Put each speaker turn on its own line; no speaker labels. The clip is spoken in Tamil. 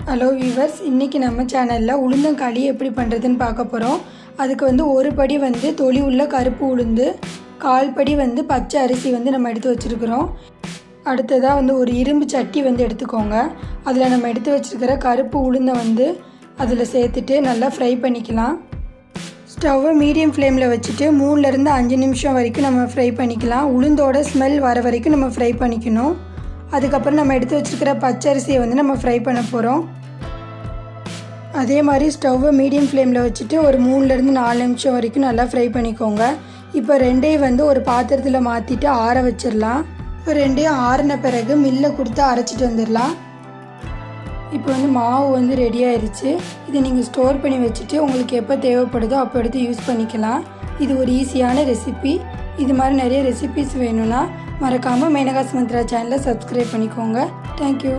ஹலோ வீவர்ஸ், இன்றைக்கி நம்ம சேனலில் உளுந்தங்களி எப்படி பண்ணுறதுன்னு பார்க்க போகிறோம். அதுக்கு ஒரு படி தொளி உள்ள கருப்பு உளுந்து, 1/4 படி பச்சை அரிசி நம்ம எடுத்து வச்சுருக்கிறோம். அடுத்ததாக ஒரு இரும்பு சட்டி எடுத்துக்கோங்க. அதில் நம்ம எடுத்து வச்சுருக்கிற கருப்பு உளுந்தை அதில் சேர்த்துட்டு நல்லா ஃப்ரை பண்ணிக்கலாம். ஸ்டவ்வை மீடியம் ஃப்ளேமில் வச்சுட்டு 3லேருந்து 5 நிமிஷம் வரைக்கும் நம்ம ஃப்ரை பண்ணிக்கலாம். உளுந்தோட ஸ்மெல் வர வரைக்கும் நம்ம ஃப்ரை பண்ணிக்கணும். அதுக்கப்புறம் நம்ம எடுத்து வச்சுருக்கிற பச்சரிசியை நம்ம ஃப்ரை பண்ண போகிறோம். அதே மாதிரி ஸ்டவ்வை மீடியம் ஃப்ளேமில் வச்சுட்டு ஒரு 3லேருந்து 4 நிமிஷம் வரைக்கும் நல்லா ஃப்ரை பண்ணிக்கோங்க. இப்போ ரெண்டையும் ஒரு பாத்திரத்தில் மாற்றிட்டு ஆற வச்சிடலாம். இப்போ ரெண்டையும் ஆறின பிறகு மில்லை கொடுத்து அரைச்சிட்டு வந்துடலாம். இப்போ மாவு ரெடி ஆயிடுச்சு. இதை நீங்கள் ஸ்டோர் பண்ணி வச்சுட்டு உங்களுக்கு எப்போ தேவைப்படுதோ அப்போ எடுத்து யூஸ் பண்ணிக்கலாம். இது ஒரு ஈஸியான ரெசிபி. இது மாதிரி நிறைய ரெசிபிஸ் வேணும்னா மறக்காமல் மேனகா சுமத்ரா சேனலை சப்ஸ்கிரைப் பண்ணிக்கோங்க. தேங்க்யூ.